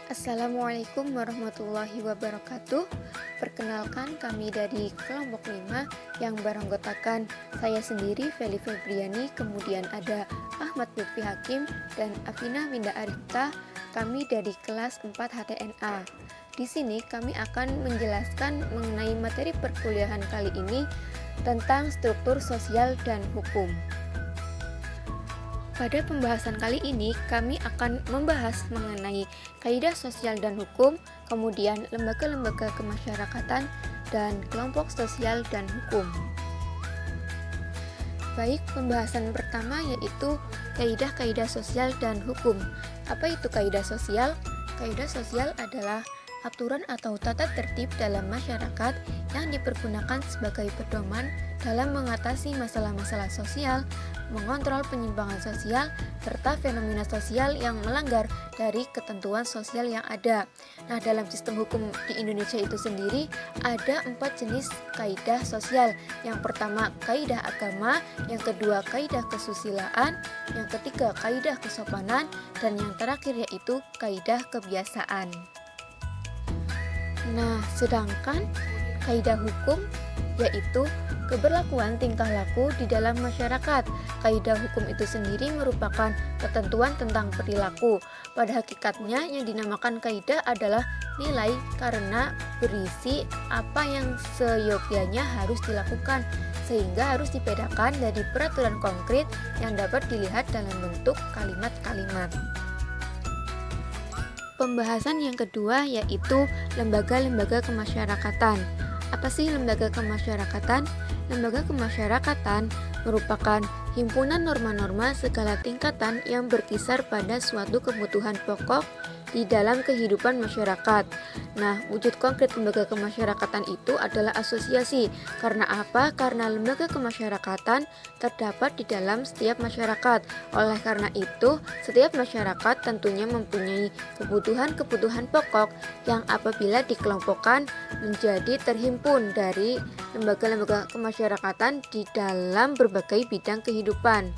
Assalamualaikum warahmatullahi wabarakatuh. Perkenalkan, kami dari kelompok 5 yang beranggotakan saya sendiri, Feli Febriani, kemudian ada Ahmad Lutfi Hakim dan Afina Winda Arifta. Kami dari kelas 4 HTNA. Di sini kami akan menjelaskan mengenai materi perkuliahan kali ini tentang struktur sosial dan hukum. Pada pembahasan kali ini, kami akan membahas mengenai kaidah sosial dan hukum, kemudian lembaga-lembaga kemasyarakatan, dan kelompok sosial dan hukum. Baik, pembahasan pertama yaitu kaidah-kaidah sosial dan hukum. Apa itu kaidah sosial? Kaidah sosial adalah aturan atau tata tertib dalam masyarakat yang dipergunakan sebagai pedoman dalam mengatasi masalah-masalah sosial, mengontrol penyimpangan sosial, serta fenomena sosial yang melanggar dari ketentuan sosial yang ada. Nah, dalam sistem hukum di Indonesia itu sendiri ada 4 jenis kaidah sosial. Yang pertama, kaidah agama, yang kedua, kaidah kesusilaan, yang ketiga, kaidah kesopanan, dan yang terakhir yaitu kaidah kebiasaan. Nah, sedangkan kaidah hukum yaitu keberlakuan tingkah laku di dalam masyarakat. Kaidah hukum itu sendiri merupakan ketentuan tentang perilaku. Pada hakikatnya yang dinamakan kaidah adalah nilai karena berisi apa yang seyogyanya harus dilakukan, sehingga harus dibedakan dari peraturan konkret yang dapat dilihat dalam bentuk kalimat-kalimat. Pembahasan yang kedua yaitu lembaga-lembaga kemasyarakatan. Apa sih lembaga kemasyarakatan? Lembaga kemasyarakatan merupakan himpunan norma-norma segala tingkatan yang berkisar pada suatu kebutuhan pokok di dalam kehidupan masyarakat. Nah, wujud konkret lembaga kemasyarakatan itu adalah asosiasi. Karena apa? Karena lembaga kemasyarakatan terdapat di dalam setiap masyarakat. Oleh karena itu, setiap masyarakat tentunya mempunyai kebutuhan-kebutuhan pokok yang apabila dikelompokkan menjadi terhimpun dari lembaga-lembaga kemasyarakatan di dalam berbagai bidang kehidupan.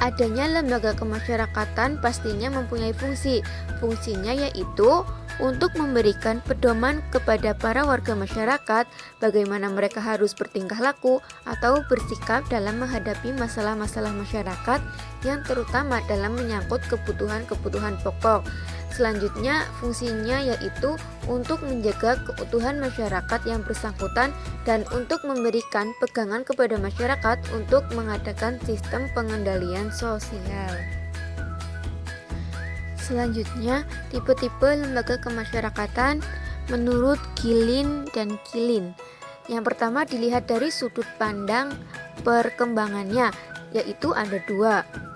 Adanya lembaga kemasyarakatan pastinya mempunyai fungsi. Fungsinya yaitu untuk memberikan pedoman kepada para warga masyarakat bagaimana mereka harus bertingkah laku atau bersikap dalam menghadapi masalah-masalah masyarakat yang terutama dalam menyangkut kebutuhan-kebutuhan pokok. Selanjutnya, fungsinya yaitu untuk menjaga keutuhan masyarakat yang bersangkutan dan untuk memberikan pegangan kepada masyarakat untuk mengadakan sistem pengendalian sosial. Selanjutnya, tipe-tipe lembaga kemasyarakatan menurut Gilin dan Kilin. Yang pertama dilihat dari sudut pandang perkembangannya, yaitu ada 2.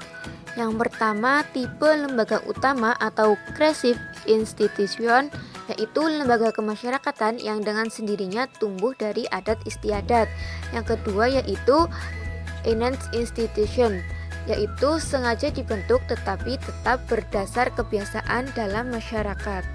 Yang pertama, tipe lembaga utama atau Crescent Institution, yaitu lembaga kemasyarakatan yang dengan sendirinya tumbuh dari adat istiadat. Yang kedua yaitu Innate Institution, yaitu sengaja dibentuk tetapi tetap berdasar kebiasaan dalam masyarakat.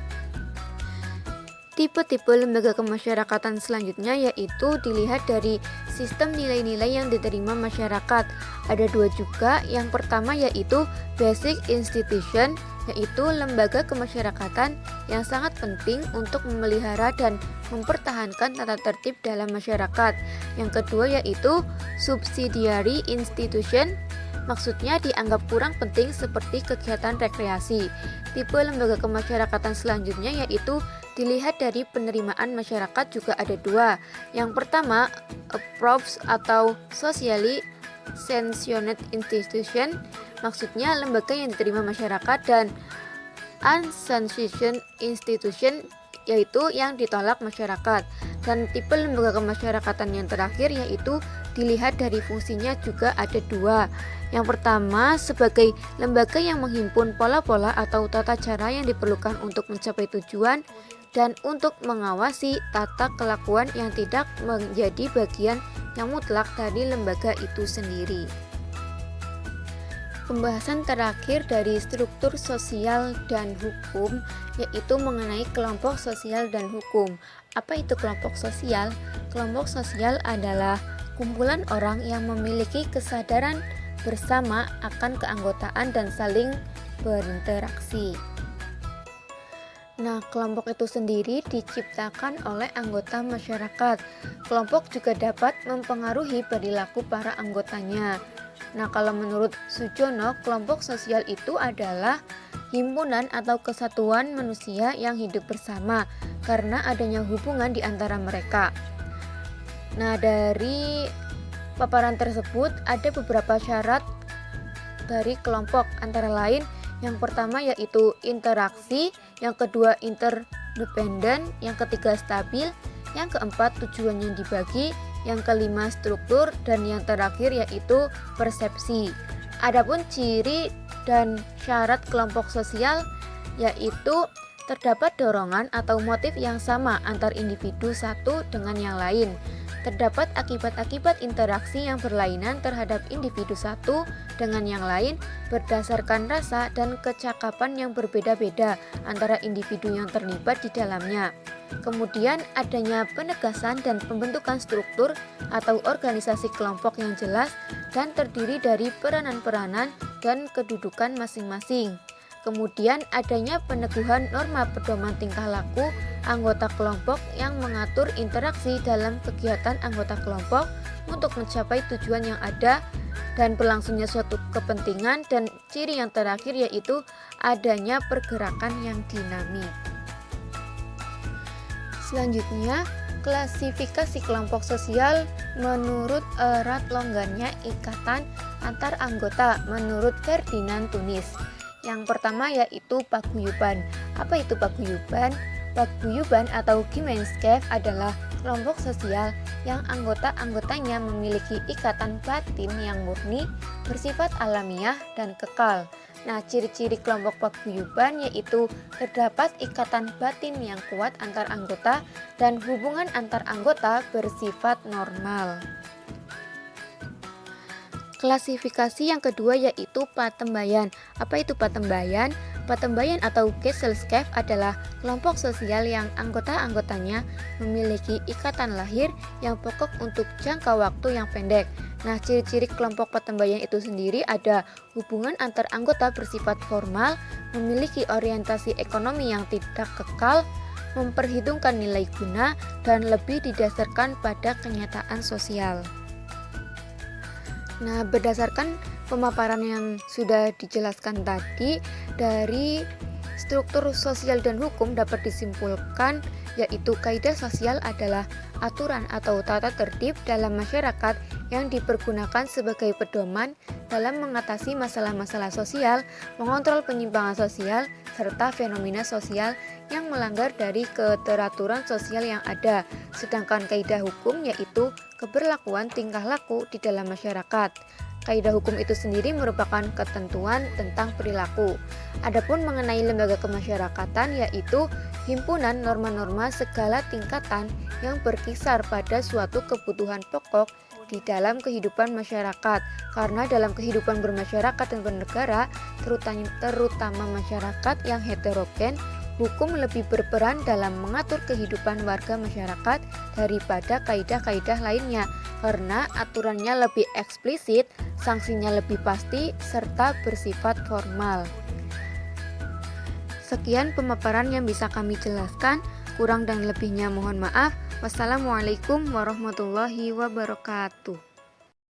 Tipe-tipe lembaga kemasyarakatan selanjutnya yaitu dilihat dari sistem nilai-nilai yang diterima masyarakat. Ada 2 juga. Yang pertama yaitu Basic Institution, yaitu lembaga kemasyarakatan yang sangat penting untuk memelihara dan mempertahankan tata tertib dalam masyarakat. Yang kedua yaitu Subsidiary Institution, maksudnya dianggap kurang penting seperti kegiatan rekreasi. Tipe lembaga kemasyarakatan selanjutnya yaitu dilihat dari penerimaan masyarakat juga ada 2. Yang pertama, Approved atau Socially Sanctioned Institution, maksudnya lembaga yang diterima masyarakat, dan Unsanctioned Institution, yaitu yang ditolak masyarakat. Dan tipe lembaga kemasyarakatan yang terakhir yaitu dilihat dari fungsinya juga ada 2. Yang pertama, sebagai lembaga yang menghimpun pola-pola atau tata cara yang diperlukan untuk mencapai tujuan dan untuk mengawasi tata kelakuan yang tidak menjadi bagian yang mutlak dari lembaga itu sendiri. Pembahasan terakhir dari struktur sosial dan hukum yaitu mengenai kelompok sosial dan hukum. Apa itu kelompok sosial? Kelompok sosial adalah kumpulan orang yang memiliki kesadaran bersama akan keanggotaan dan saling berinteraksi. Nah, kelompok itu sendiri diciptakan oleh anggota masyarakat. Kelompok juga dapat mempengaruhi perilaku para anggotanya. Nah, kalau menurut Sujono, kelompok sosial itu adalah himpunan atau kesatuan manusia yang hidup bersama karena adanya hubungan di antara mereka. Nah, dari paparan tersebut ada beberapa syarat dari kelompok, antara lain yang pertama yaitu interaksi, yang kedua interdependen, yang ketiga stabil, yang keempat tujuannya dibagi, yang kelima struktur, dan yang terakhir yaitu persepsi. Adapun ciri dan syarat kelompok sosial yaitu terdapat dorongan atau motif yang sama antar individu satu dengan yang lain. Terdapat akibat-akibat interaksi yang berlainan terhadap individu satu dengan yang lain berdasarkan rasa dan kecakapan yang berbeda-beda antara individu yang terlibat di dalamnya. Kemudian adanya penegasan dan pembentukan struktur atau organisasi kelompok yang jelas dan terdiri dari peranan-peranan dan kedudukan masing-masing. Kemudian adanya peneguhan norma pedoman tingkah laku anggota kelompok yang mengatur interaksi dalam kegiatan anggota kelompok untuk mencapai tujuan yang ada dan berlangsungnya suatu kepentingan, dan ciri yang terakhir yaitu adanya pergerakan yang dinamik. Selanjutnya, klasifikasi kelompok sosial menurut erat longgarnya ikatan antar anggota menurut Ferdinand Tunis. Yang pertama yaitu paguyuban. Apa itu paguyuban? Paguyuban atau Gemeinschaft adalah kelompok sosial yang anggota-anggotanya memiliki ikatan batin yang murni, bersifat alamiah dan kekal. Nah, ciri-ciri kelompok paguyuban yaitu terdapat ikatan batin yang kuat antar anggota dan hubungan antar anggota bersifat normal. Klasifikasi yang kedua yaitu patembayan. Apa itu patembayan? Patembayan atau Gesellschaft adalah kelompok sosial yang anggota-anggotanya memiliki ikatan lahir yang pokok untuk jangka waktu yang pendek. Nah, ciri-ciri kelompok patembayan itu sendiri ada hubungan antar anggota bersifat formal, memiliki orientasi ekonomi yang tidak kekal, memperhitungkan nilai guna, dan lebih didasarkan pada kenyataan sosial. Nah, berdasarkan pemaparan yang sudah dijelaskan tadi, dari struktur sosial dan hukum dapat disimpulkan yaitu kaidah sosial adalah aturan atau tata tertib dalam masyarakat yang dipergunakan sebagai pedoman dalam mengatasi masalah-masalah sosial, mengontrol penyimpangan sosial, serta fenomena sosial yang melanggar dari keteraturan sosial yang ada. Sedangkan kaidah hukum yaitu keberlakuan tingkah laku di dalam masyarakat. Kaidah hukum itu sendiri merupakan ketentuan tentang perilaku. Adapun mengenai lembaga kemasyarakatan yaitu himpunan norma-norma segala tingkatan yang berkisar pada suatu kebutuhan pokok di dalam kehidupan masyarakat. Karena dalam kehidupan bermasyarakat dan bernegara, terutama masyarakat yang heterogen, hukum lebih berperan dalam mengatur kehidupan warga masyarakat daripada kaidah-kaidah lainnya, karena aturannya lebih eksplisit, sanksinya lebih pasti, serta bersifat formal. Sekian pemaparan yang bisa kami jelaskan, kurang dan lebihnya mohon maaf. Wassalamualaikum warahmatullahi wabarakatuh.